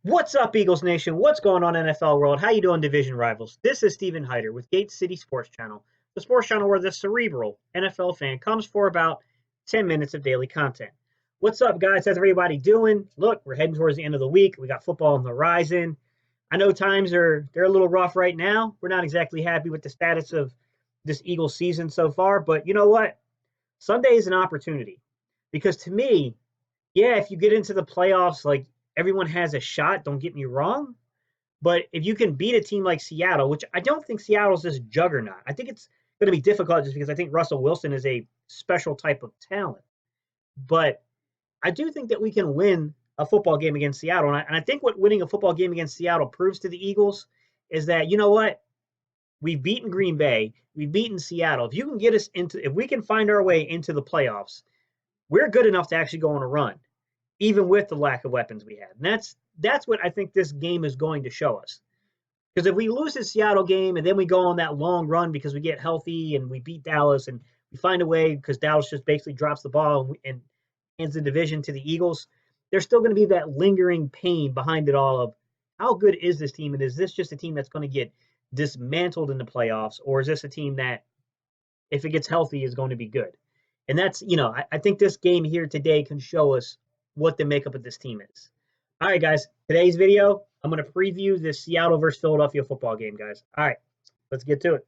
What's up, Eagles Nation? What's going on, NFL world? How you doing, division rivals? This is Steven Hyder with Gate City Sports Channel, the sports channel where the cerebral NFL fan comes for about 10 minutes of daily content. What's up, guys? How's everybody doing? Look, we're heading towards the end of the week. We got football on the horizon. I know times they're a little rough right now. We're not exactly happy with the status of this Eagles season so far, but you know what? Sunday is an opportunity because to me, yeah, if you get into the playoffs, like everyone has a shot, don't get me wrong. But if you can beat a team like Seattle, which I don't think Seattle's this juggernaut, I think it's going to be difficult just because I think Russell Wilson is a special type of talent. But I do think that we can win a football game against Seattle. And I think what winning a football game against Seattle proves to the Eagles is that, you know what? We've beaten Green Bay. We've beaten Seattle. If you can get us into, if we can find our way into the playoffs, we're good enough to actually go on a run, even with the lack of weapons we have. And that's what I think this game is going to show us. Because if we lose the Seattle game and then we go on that long run because we get healthy and we beat Dallas and we find a way because Dallas just basically drops the ball and hands the division to the Eagles, there's still going to be that lingering pain behind it all of how good is this team, and is this just a team that's going to get dismantled in the playoffs, or is this a team that, if it gets healthy, is going to be good? And that's, I think this game here today can show us what the makeup of this team is. All right, guys, today's video, I'm going to preview this Seattle versus Philadelphia football game, guys. All right, let's get to it.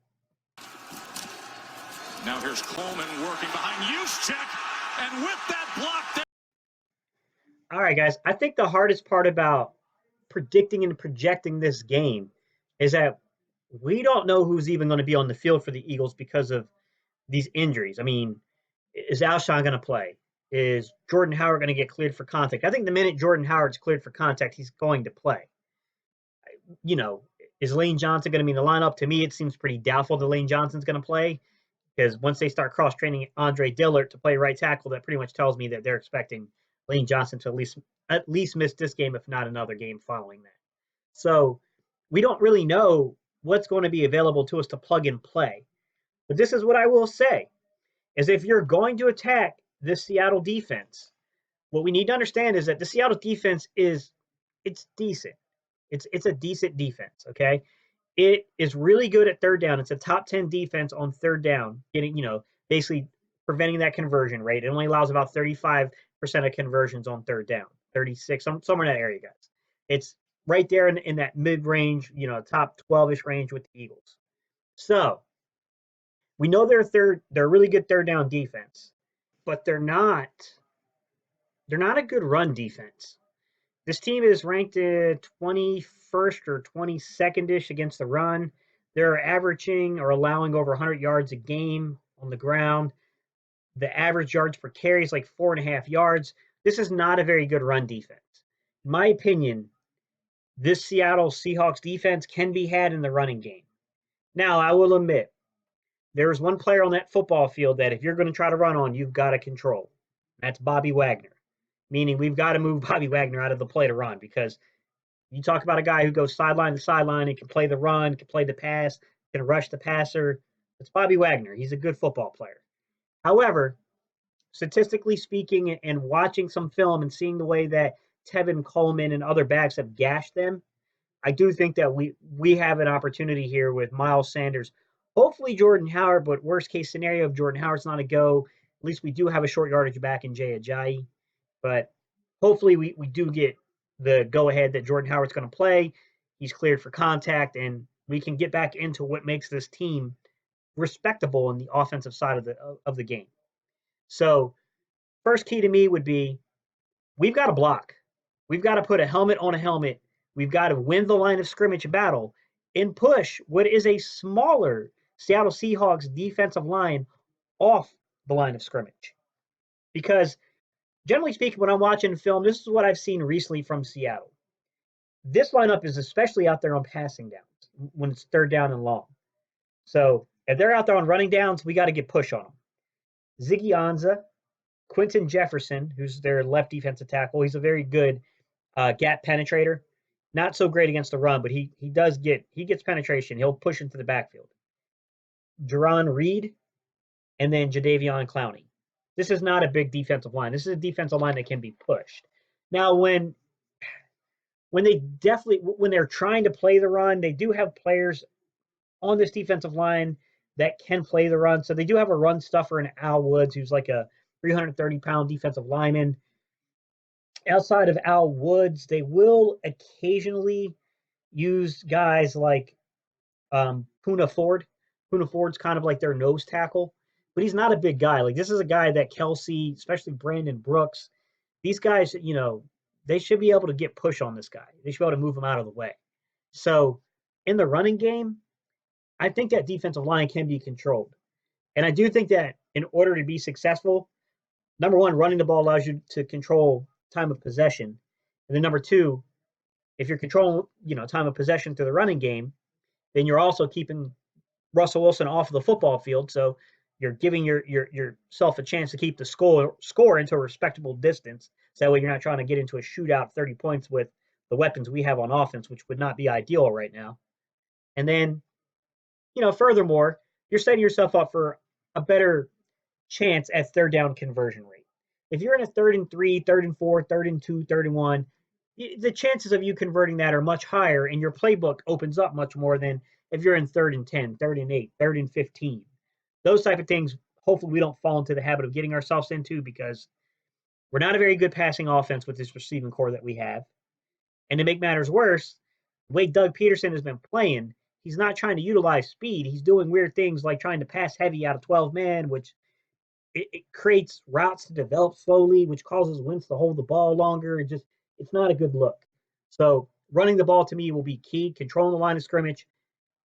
Now here's Coleman working behind Juszczyk, and with that block. All right, guys, I think the hardest part about predicting and projecting this game is that we don't know who's even going to be on the field for the Eagles because of these injuries. I mean, is Alshon going to play? Is Jordan Howard going to get cleared for contact? I think the minute Jordan Howard's cleared for contact, he's going to play. Is Lane Johnson going to be in the lineup? To me, it seems pretty doubtful that Lane Johnson's going to play because once they start cross-training Andre Dillard to play right tackle, that pretty much tells me that they're expecting Lane Johnson to at least miss this game, if not another game following that. So we don't really know what's going to be available to us to plug and play. But this is what I will say, is if you're going to attack this Seattle defense, what we need to understand is that the Seattle defense it's decent. It's a decent defense, okay? It is really good at third down. It's a top 10 defense on third down, basically preventing that conversion rate. It only allows about 35% of conversions on third down, 36, somewhere in that area, guys. It's right there in that mid-range, top 12-ish range with the Eagles. So we know they're a really good third down defense, but they're not a good run defense. This team is ranked at 21st or 22nd-ish against the run. They're averaging or allowing over 100 yards a game on the ground. The average yards per carry is like 4.5 yards. This is not a very good run defense. In my opinion, this Seattle Seahawks defense can be had in the running game. Now, I will admit, there's one player on that football field that if you're going to try to run on, you've got to control. That's Bobby Wagner. Meaning we've got to move Bobby Wagner out of the play to run, because you talk about a guy who goes sideline to sideline and can play the run, can play the pass, can rush the passer. It's Bobby Wagner. He's a good football player. However, statistically speaking, and watching some film and seeing the way that Tevin Coleman and other backs have gashed them, I do think that we have an opportunity here with Miles Sanders. Hopefully Jordan Howard, but worst case scenario, if Jordan Howard's not a go, at least we do have a short yardage back in Jay Ajayi. But hopefully we do get the go-ahead that Jordan Howard's going to play. He's cleared for contact, and we can get back into what makes this team respectable in the offensive side of the game. So first key to me would be we've got to block. We've got to put a helmet on a helmet. We've got to win the line of scrimmage battle and push what is a smaller Seattle Seahawks defensive line off the line of scrimmage. Because generally speaking, when I'm watching film, this is what I've seen recently from Seattle. This lineup is especially out there on passing downs when it's third down and long. So if they're out there on running downs, we got to get push on them. Ziggy Ansah, Quentin Jefferson, who's their left defensive tackle, he's a very good gap penetrator. Not so great against the run, but he gets penetration. He'll push into the backfield. Jerron Reed, and then Jadeveon Clowney. This is not a big defensive line. This is a defensive line that can be pushed. Now, when when they're trying to play the run, they do have players on this defensive line that can play the run. So they do have a run stuffer in Al Woods, who's like a 330-pound defensive lineman. Outside of Al Woods, they will occasionally use guys like Puna Ford. Puna Ford's kind of like their nose tackle, but he's not a big guy. Like this is a guy that Kelsey, especially Brandon Brooks, these guys, they should be able to get push on this guy. They should be able to move him out of the way. So in the running game, I think that defensive line can be controlled. And I do think that in order to be successful, number one, running the ball allows you to control time of possession. And then number two, if you're controlling, time of possession through the running game, then you're also keeping Russell Wilson off of the football field. So you're giving yourself a chance to keep the score into a respectable distance. So that way you're not trying to get into a shootout 30 points with the weapons we have on offense, which would not be ideal right now. And then, furthermore, you're setting yourself up for a better chance at third down conversion rate. If you're in a 3rd and 3, 3rd and 4, 3rd and 2, 3rd and 1, the chances of you converting that are much higher, and your playbook opens up much more than if you're in 3rd and 10, 3rd and 8, 3rd and 15. Those type of things, hopefully we don't fall into the habit of getting ourselves into, because we're not a very good passing offense with this receiving core that we have. And to make matters worse, the way Doug Pederson has been playing, he's not trying to utilize speed. He's doing weird things like trying to pass heavy out of 12 man, which it creates routes to develop slowly, which causes Wentz to hold the ball longer. It's not a good look. So running the ball to me will be key, controlling the line of scrimmage,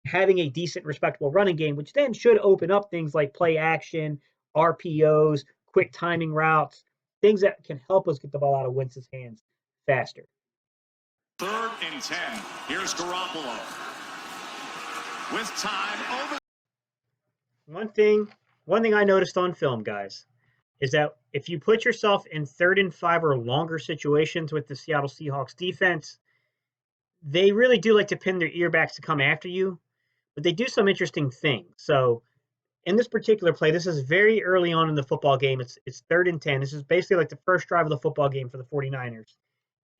having a decent, respectable running game, which then should open up things like play action, RPOs, quick timing routes, things that can help us get the ball out of Wentz's hands faster. 3rd and 10. Here's Garoppolo with time over. One thing I noticed on film, guys, is that if you put yourself in 3rd and 5 or longer situations with the Seattle Seahawks defense, they really do like to pin their ear backs to come after you, but they do some interesting things. So in this particular play, this is very early on in the football game. It's 3rd and 10. This is basically like the first drive of the football game for the 49ers.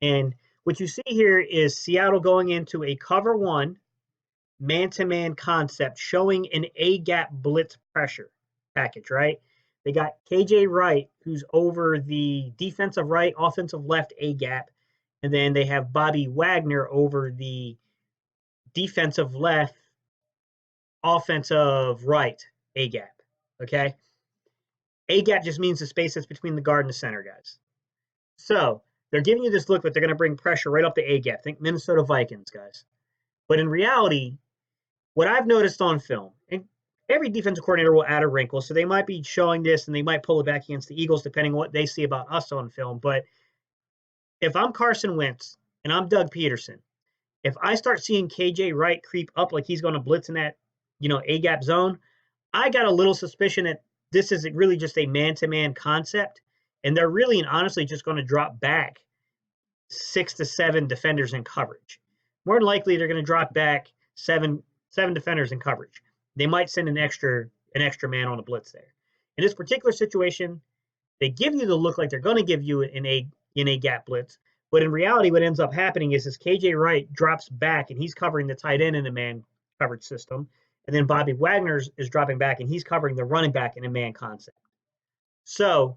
And what you see here is Seattle going into a cover 1 man-to-man concept, showing an A-gap blitz pressure package, right? They got KJ Wright, who's over the defensive right, offensive left A-gap, and then they have Bobby Wagner over the defensive left, offensive right A-gap, okay? A-gap just means the space that's between the guard and the center, guys. So they're giving you this look that they're going to bring pressure right up the A-gap. Think Minnesota Vikings, guys. But in reality, what I've noticed on film, and every defensive coordinator will add a wrinkle, so they might be showing this and they might pull it back against the Eagles depending on what they see about us on film. But if I'm Carson Wentz and I'm Doug Pederson, if I start seeing KJ Wright creep up like he's going to blitz in that, A-gap zone, I got a little suspicion that this is really just a man-to-man concept, and they're really and honestly just going to drop back 6 to 7 defenders in coverage. More than likely, they're going to drop back seven defenders in coverage. They might send an extra man on a blitz there. In this particular situation, they give you the look like they're going to give you an A gap blitz, but in reality, what ends up happening is KJ Wright drops back and he's covering the tight end in a man coverage system, and then Bobby Wagner is dropping back and he's covering the running back in a man concept. So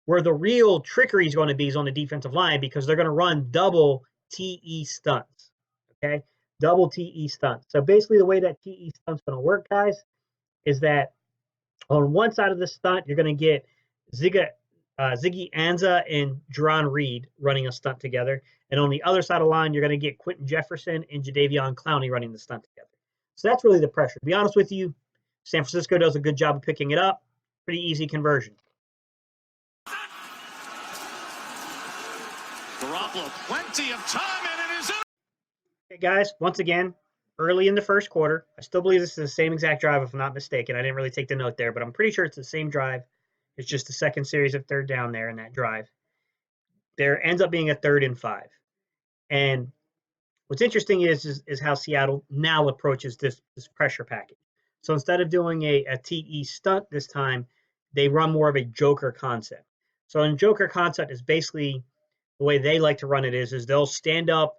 where the real trickery is going to be is on the defensive line, because they're going to run double TE stunts. Okay, double TE stunts. So basically the way that TE stunt's going to work, guys, is that on one side of the stunt, you're going to get Ziggy Ansah and Jerron Reed running a stunt together. And on the other side of the line, you're going to get Quentin Jefferson and Jadeveon Clowney running the stunt together. So that's really the pressure. To be honest with you, San Francisco does a good job of picking it up. Pretty easy conversion. Garoppolo, plenty of time, and it is in. Okay, guys, once again, early in the first quarter. I still believe this is the same exact drive, if I'm not mistaken. I didn't really take the note there, but I'm pretty sure it's the same drive. It's just the second series of third down there in that drive. There ends up being a 3rd and 5. And what's interesting is how Seattle now approaches this pressure package. So instead of doing a TE stunt this time, they run more of a joker concept. So in joker concept is basically the way they like to run it is they'll stand up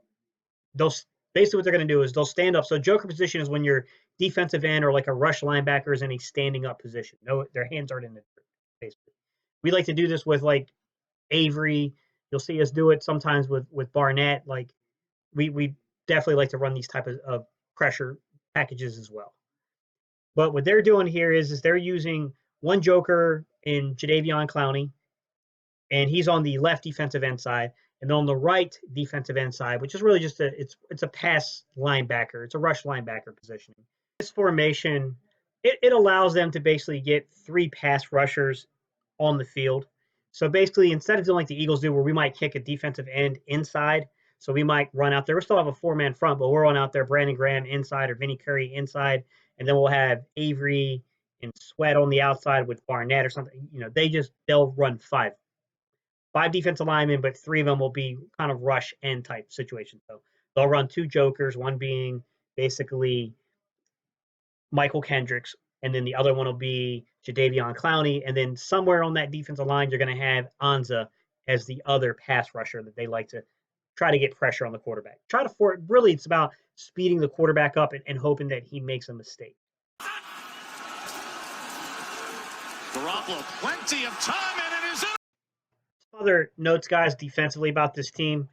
they'll basically what they're going to do is they'll stand up. So joker position is when your defensive end or like a rush linebacker is in a standing up position. No, their hands aren't in the dirt, basically. We like to do this with like Avery. You'll see us do it sometimes with Barnett. Like we definitely like to run these type of pressure packages as well. But what they're doing here is they're using one joker in Jadeveon Clowney, and he's on the left defensive end side, and then on the right defensive end side, which is really just it's a pass linebacker, it's a rush linebacker positioning. This formation, it allows them to basically get 3 pass rushers on the field. So basically, instead of doing like the Eagles do, where we might kick a defensive end inside, so we might run out there. We still have a 4-man front, but we're on out there, Brandon Graham inside or Vinny Curry inside, and then we'll have Avery and Sweat on the outside with Barnett or something. They'll run 5 defensive linemen, but 3 of them will be kind of rush end type situations. So they'll run 2 jokers, one being basically Michael Kendricks, and then the other one will be Jadeveon Clowney. And then somewhere on that defensive line, you're going to have Anza as the other pass rusher that they like to try to get pressure on the quarterback. Really, it's about speeding the quarterback up and hoping that he makes a mistake. Garoppolo, plenty of time, and it is in. Some other notes, guys, defensively about this team.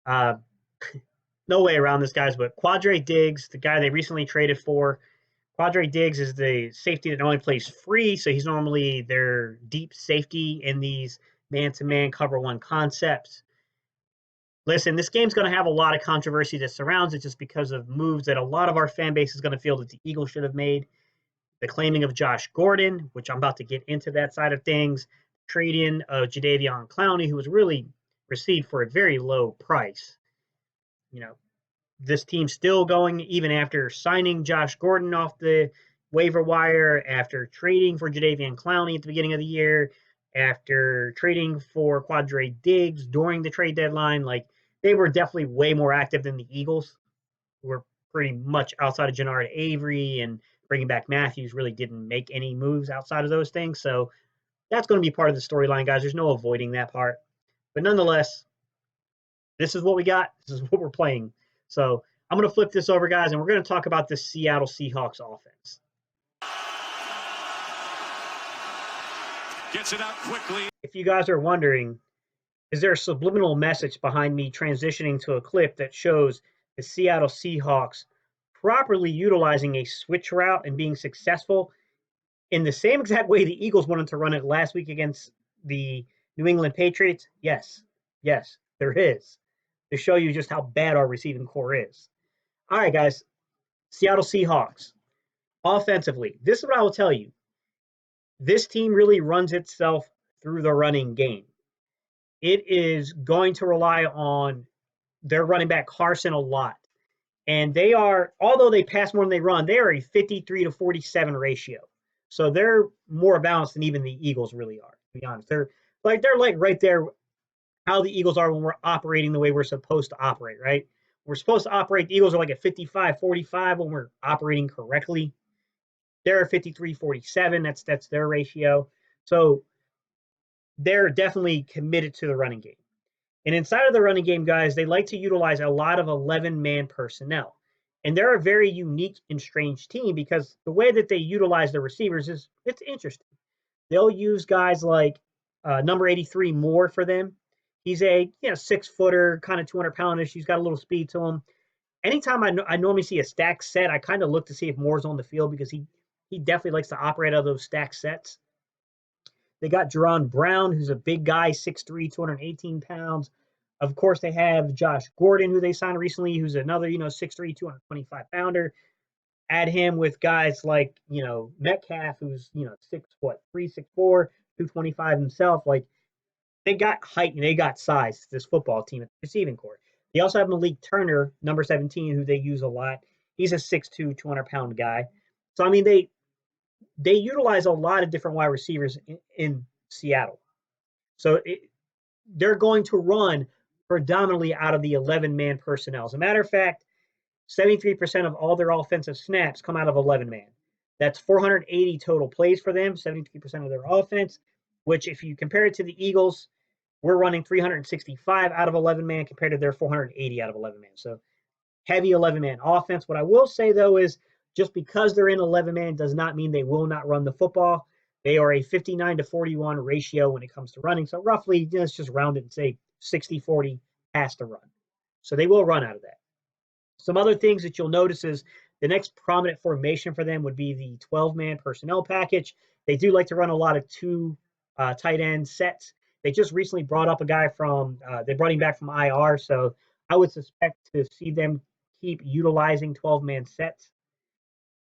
No way around this, guys, but Quadre Diggs, the guy they recently traded for, Quadre Diggs is the safety that only plays free, so he's normally their deep safety in these man-to-man cover one concepts. Listen, this game's going to have a lot of controversy that surrounds it just because of moves that a lot of our fan base is going to feel that the Eagles should have made. The claiming of Josh Gordon, which I'm about to get into that side of things. Trade-in of Jadeveon Clowney, who was really received for a very low price. This team's still going even after signing Josh Gordon off the waiver wire, after trading for Jadeveon Clowney at the beginning of the year, after trading for Quadre Diggs during the trade deadline. Like, they were definitely way more active than the Eagles, who were pretty much outside of Jannard Avery and bringing back Matthews, really didn't make any moves outside of those things. So that's going to be part of the storyline, guys. There's no avoiding that part. But nonetheless, this is what we got. This is what we're playing. So I'm going to flip this over, guys, and we're going to talk about the Seattle Seahawks offense. Gets it out quickly. If you guys are wondering, is there a subliminal message behind me transitioning to a clip that shows the Seattle Seahawks properly utilizing a switch route and being successful in the same exact way the Eagles wanted to run it last week against the New England Patriots? Yes, there is, to show you just how bad our receiving core is. All right, guys, Seattle Seahawks. Offensively, this is what I will tell you. This team really runs itself through the running game. It is going to rely on their running back Carson a lot. And they are, although they pass more than they run, they are a 53 to 47 ratio. So they're more balanced than even the Eagles really are, to be honest. They're like right there how the Eagles are when we're operating the way we're supposed to operate, right? We're supposed to operate. The Eagles are like a 55-45 when we're operating correctly. They're a 53-47. That's their ratio. So they're definitely committed to the running game. And inside of the running game, guys, they like to utilize a lot of 11-man personnel. And they're a very unique and strange team because the way that they utilize the receivers it's interesting. They'll use guys like number 83 Moore for them. He's a 6-footer, kind of 200-poundish. He's got a little speed to him. Anytime I normally see a stack set, I kind of look to see if Moore's on the field because he definitely likes to operate out of those stack sets. They got Jerron Brown, who's a big guy, 6'3", 218 pounds. Of course, they have Josh Gordon, who they signed recently, who's another, 6'3", 225-pounder. Add him with guys like, Metcalf, who's, 6'3", 6'4", 225 himself. Like, they got height and they got size, this football team at the receiving core. They also have Malik Turner, number 17, who they use a lot. He's a 6'2", 200-pound guy. So, I mean, they utilize a lot of different wide receivers in Seattle. So they're going to run predominantly out of the 11-man personnel. As a matter of fact, 73% of all their offensive snaps come out of 11-man. That's 480 total plays for them, 73% of their offense, which if you compare it to the Eagles, we're running 365 out of 11-man compared to their 480 out of 11-man. So heavy 11-man offense. What I will say, though, is just because they're in 11-man does not mean they will not run the football. They are a 59-41 ratio when it comes to running. So roughly, let's just round it and say 60-40 pass to run. So they will run out of that. Some other things that you'll notice is the next prominent formation for them would be the 12-man personnel package. They do like to run a lot of two tight end sets. They just recently brought up a guy they brought him back from IR, so I would suspect to see them keep utilizing 12-man sets.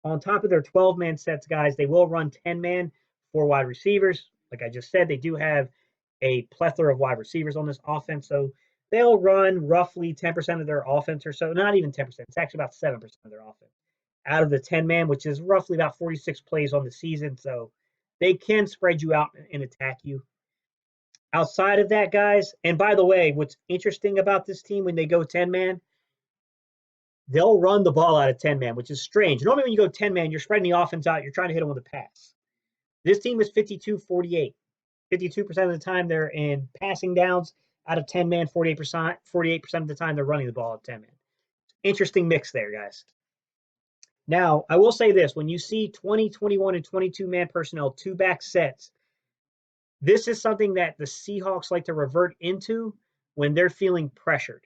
On top of their 12-man sets, guys, they will run 10-man for wide receivers. Like I just said, they do have a plethora of wide receivers on this offense, so they'll run roughly 10% of their offense or so. Not even 10%. It's actually about 7% of their offense out of the 10-man, which is roughly about 46 plays on the season. So they can spread you out and attack you. Outside of that, guys, and by the way, what's interesting about this team when they go 10-man, they'll run the ball out of 10-man, which is strange. Normally when you go 10-man, you're spreading the offense out. You're trying to hit them with a pass. This team is 52-48. 52% of the time they're in passing downs out of 10-man, 48% of the time they're running the ball at 10-man. Interesting mix there, guys. Now, I will say this. When you see 20, 21, and 22-man personnel, two-back sets, this is something that the Seahawks like to revert into when they're feeling pressured.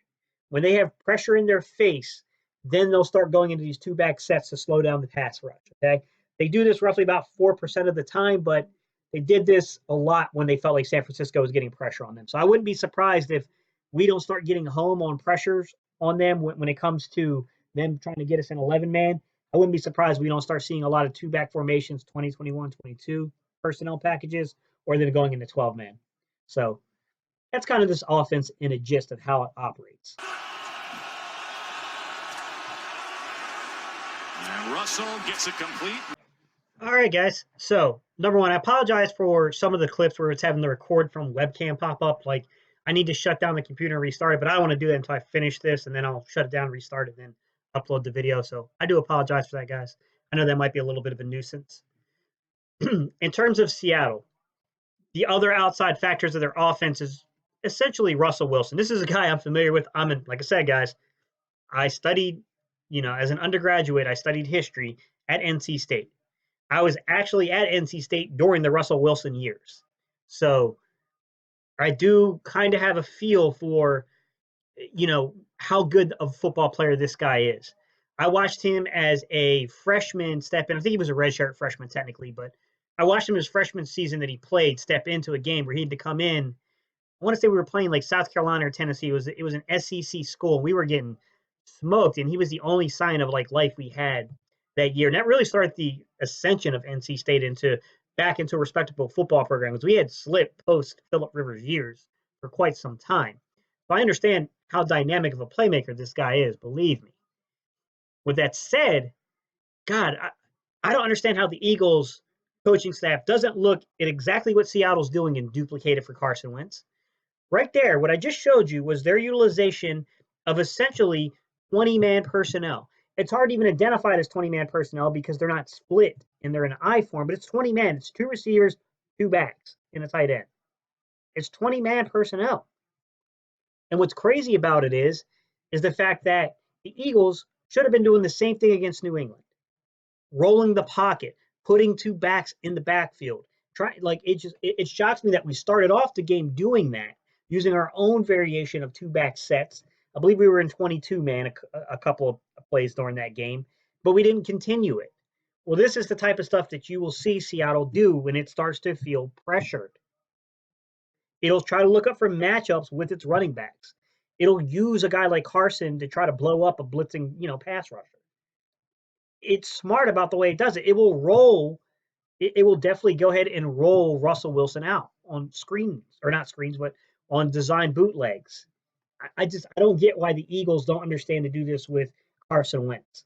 When they have pressure in their face, then they'll start going into these two-back sets to slow down the pass rush, okay? They do this roughly about 4% of the time, but they did this a lot when they felt like San Francisco was getting pressure on them. So I wouldn't be surprised if we don't start getting home on pressures on them when it comes to them trying to get us in 11-man. I wouldn't be surprised we don't start seeing a lot of two-back formations, 20, 21, 22 personnel packages, or then going into 12-man. So that's kind of this offense in a gist of how it operates. And Russell gets it complete. All right, guys. So, number one, I apologize for some of the clips where it's having the record from webcam pop up. Like, I need to shut down the computer and restart it, but I don't want to do that until I finish this, and then I'll shut it down, restart it, and then upload the video. So, I do apologize for that, guys. I know that might be a little bit of a nuisance. In terms of Seattle, the other outside factors of their offense is essentially Russell Wilson. This is a guy I'm familiar with. Like I said, guys, I studied, as an undergraduate, I studied history at NC State. I was actually at NC State during the Russell Wilson years. So I do kind of have a feel for, how good of a football player this guy is. I watched him as a freshman step in. I think he was a redshirt freshman technically, but I watched him his freshman season that he played step into a game where he had to come in. I want to say we were playing like South Carolina or Tennessee. It was an SEC school. And we were getting smoked, and he was the only sign of like life we had that year. And that really started the ascension of NC State back into a respectable football program, because we had slipped post Phillip Rivers years for quite some time. So I understand how dynamic of a playmaker this guy is, believe me. With that said, God, I don't understand how the Eagles coaching staff doesn't look at exactly what Seattle's doing and duplicate it for Carson Wentz. Right there, what I just showed you was their utilization of essentially 20-man personnel. It's hard to even identify it as 20-man personnel because they're not split and they're in I form, but it's 20 men. It's two receivers, two backs, and a tight end. It's 20-man personnel. And what's crazy about it is the fact that the Eagles should have been doing the same thing against New England. Rolling the pocket, putting two backs in the backfield. It shocks me that we started off the game doing that, using our own variation of two-back sets. I believe we were in 22-man a couple of plays during that game, but we didn't continue it. Well, this is the type of stuff that you will see Seattle do when it starts to feel pressured. It'll try to look up for matchups with its running backs. It'll use a guy like Carson to try to blow up a blitzing, pass rusher. It's smart about the way it does it. It will roll. It will definitely go ahead and roll Russell Wilson out on screens, or not screens, but on design bootlegs. I don't get why the Eagles don't understand to do this with Carson Wentz.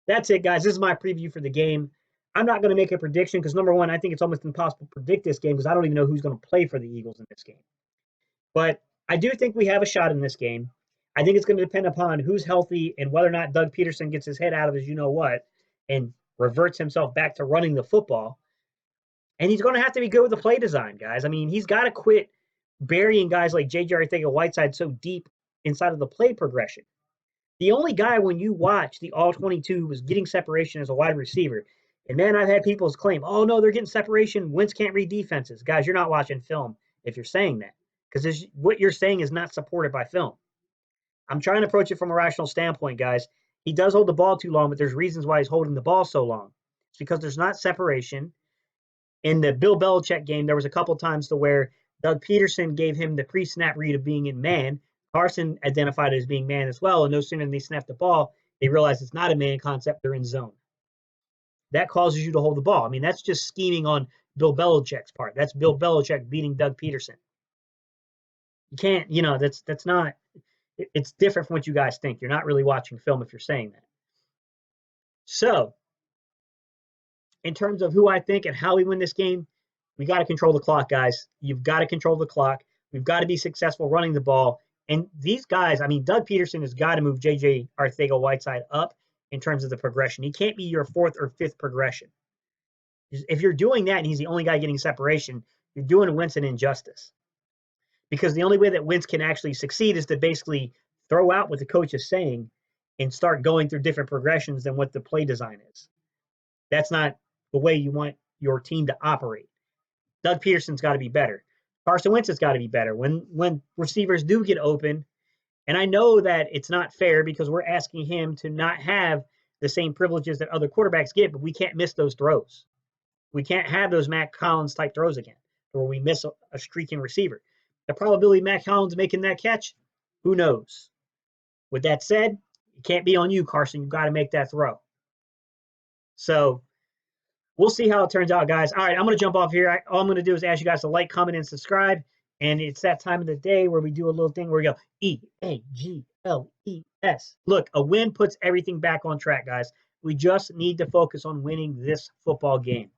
That's it, guys. This is my preview for the game. I'm not going to make a prediction because, number one, I think it's almost impossible to predict this game because I don't even know who's going to play for the Eagles in this game. But I do think we have a shot in this game. I think it's going to depend upon who's healthy and whether or not Doug Pederson gets his head out of his you-know-what and reverts himself back to running the football. And he's going to have to be good with the play design, guys. I mean, he's got to quit burying guys like J.J. Arcega-Whiteside so deep inside of the play progression. The only guy when you watch the all 22 was getting separation as a wide receiver. And man, I've had people claim, oh no, they're getting separation. Wentz can't read defenses. Guys, you're not watching film if you're saying that, because what you're saying is not supported by film. I'm trying to approach it from a rational standpoint, guys. He does hold the ball too long, but there's reasons why he's holding the ball so long. It's because there's not separation. In the Bill Belichick game, there was a couple times to where Doug Pederson gave him the pre-snap read of being in man. Carson identified it as being man as well, and no sooner than they snap the ball, they realize it's not a man concept, they're in zone. That causes you to hold the ball. I mean, that's just scheming on Bill Belichick's part. That's Bill Belichick beating Doug Pederson. You can't, that's not, it's different from what you guys think. You're not really watching film if you're saying that. So, in terms of who I think and how we win this game, we got to control the clock, guys. You've got to control the clock. We've got to be successful running the ball. And these guys, I mean, Doug Pederson has got to move J.J. Arcega-Whiteside up in terms of the progression. He can't be your fourth or fifth progression. If you're doing that and he's the only guy getting separation, you're doing Wentz an injustice. Because the only way that Wentz can actually succeed is to basically throw out what the coach is saying and start going through different progressions than what the play design is. That's not the way you want your team to operate. Doug Pederson's got to be better. Carson Wentz has got to be better. When receivers do get open, and I know that it's not fair because we're asking him to not have the same privileges that other quarterbacks get, but we can't miss those throws. We can't have those Mac Collins type throws again, where we miss a streaking receiver. The probability of Mac Collins making that catch, who knows? With that said, it can't be on you, Carson. You've got to make that throw. So we'll see how it turns out, guys. All right, I'm going to jump off here. All I'm going to do is ask you guys to like, comment, and subscribe. And it's that time of the day where we do a little thing where we go EAGLES. Look, a win puts everything back on track, guys. We just need to focus on winning this football game.